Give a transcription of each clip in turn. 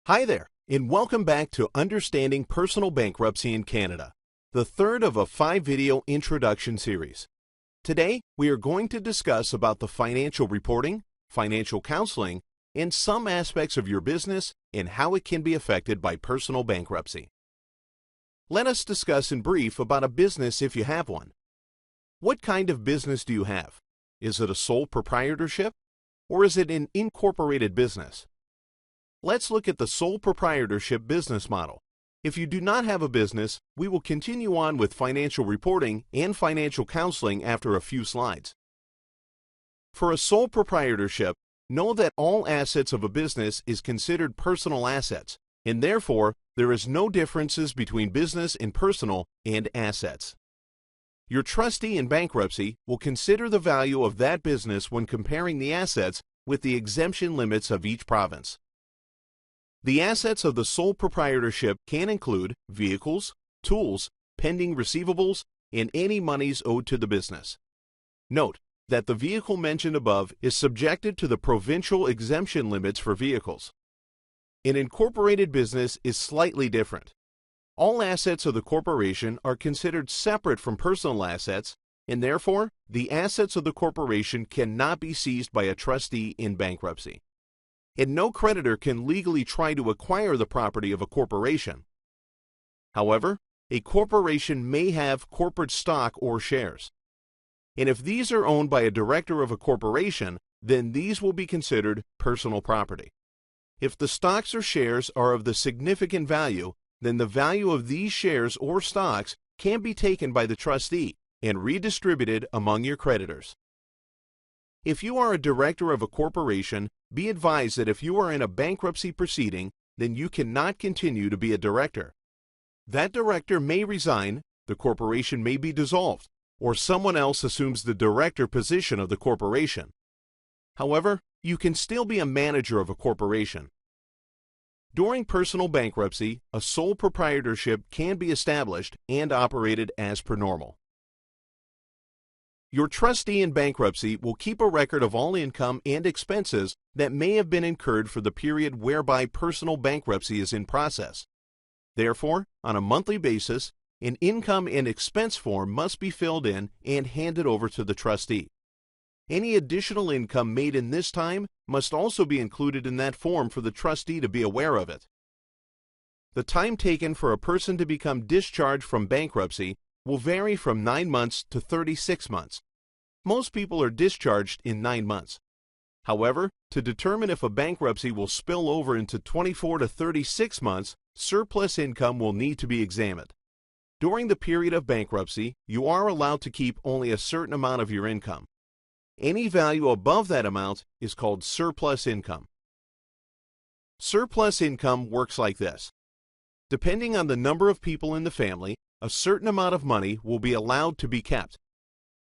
Hi there, and welcome back to Understanding Personal Bankruptcy in Canada, the third of a 5-video introduction series. Today, we are going to discuss about the financial reporting, financial counseling, and some aspects of your business and how it can be affected by personal bankruptcy. Let us discuss in brief about a business if you have one. What kind of business do you have? Is it a sole proprietorship, or is it an incorporated business? Let's look at the sole proprietorship business model. If you do not have a business, we will continue on with financial reporting and financial counseling after a few slides. For a sole proprietorship, know that all assets of a business is considered personal assets, and therefore, there is no differences between business and personal and assets. Your trustee in bankruptcy will consider the value of that business when comparing the assets with the exemption limits of each province. The assets of the sole proprietorship can include vehicles, tools, pending receivables, and any monies owed to the business. Note that the vehicle mentioned above is subjected to the provincial exemption limits for vehicles. An incorporated business is slightly different. All assets of the corporation are considered separate from personal assets, and therefore, the assets of the corporation cannot be seized by a trustee in bankruptcy. And no creditor can legally try to acquire the property of a corporation. However, a corporation may have corporate stock or shares. And if these are owned by a director of a corporation, then these will be considered personal property. If the stocks or shares are of the significant value, then the value of these shares or stocks can be taken by the trustee and redistributed among your creditors. If you are a director of a corporation, be advised that if you are in a bankruptcy proceeding, then you cannot continue to be a director. That director may resign, the corporation may be dissolved, or someone else assumes the director position of the corporation. However, you can still be a manager of a corporation. During personal bankruptcy, a sole proprietorship can be established and operated as per normal. Your trustee in bankruptcy will keep a record of all income and expenses that may have been incurred for the period whereby personal bankruptcy is in process. Therefore, on a monthly basis, an income and expense form must be filled in and handed over to the trustee. Any additional income made in this time must also be included in that form for the trustee to be aware of it. The time taken for a person to become discharged from bankruptcy will vary from 9 months to 36 months. Most people are discharged in 9 months. However, to determine if a bankruptcy will spill over into 24 to 36 months, surplus income will need to be examined. During the period of bankruptcy, you are allowed to keep only a certain amount of your income. Any value above that amount is called surplus income. Surplus income works like this. Depending on the number of people in the family, a certain amount of money will be allowed to be kept.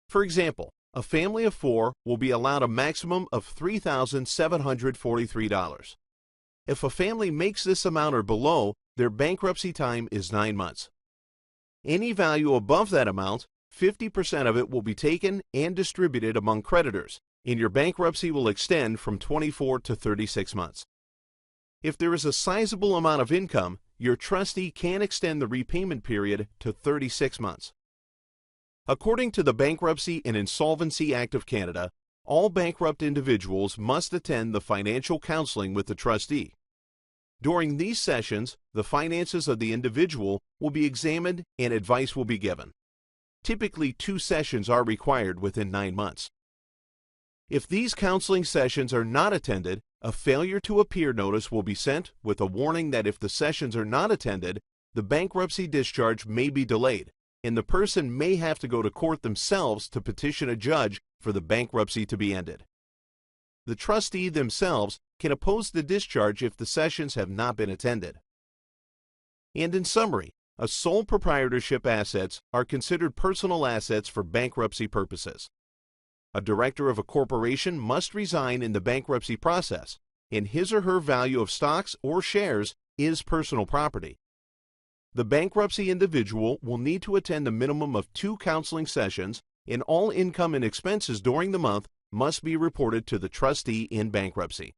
For example, a family of 4 will be allowed a maximum of $3,743. If a family makes this amount or below, their bankruptcy time is 9 months. Any value above that amount, 50% of it will be taken and distributed among creditors, and your bankruptcy will extend from 24 to 36 months. If there is a sizable amount of income, your trustee can extend the repayment period to 36 months. According to the Bankruptcy and Insolvency Act of Canada, all bankrupt individuals must attend the financial counseling with the trustee. During these sessions, the finances of the individual will be examined and advice will be given. Typically, 2 sessions are required within 9 months. If these counseling sessions are not attended, a failure to appear notice will be sent with a warning that if the sessions are not attended, the bankruptcy discharge may be delayed, and the person may have to go to court themselves to petition a judge for the bankruptcy to be ended. The trustee themselves can oppose the discharge if the sessions have not been attended. And in summary, a sole proprietorship assets are considered personal assets for bankruptcy purposes. A director of a corporation must resign in the bankruptcy process, and his or her value of stocks or shares is personal property. The bankruptcy individual will need to attend a minimum of 2 counseling sessions, and all income and expenses during the month must be reported to the trustee in bankruptcy.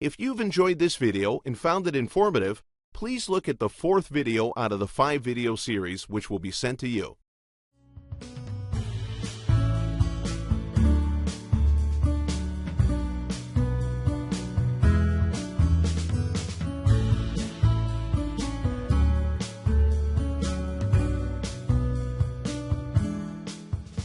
If you've enjoyed this video and found it informative, please look at the fourth video out of the 5-video series which will be sent to you.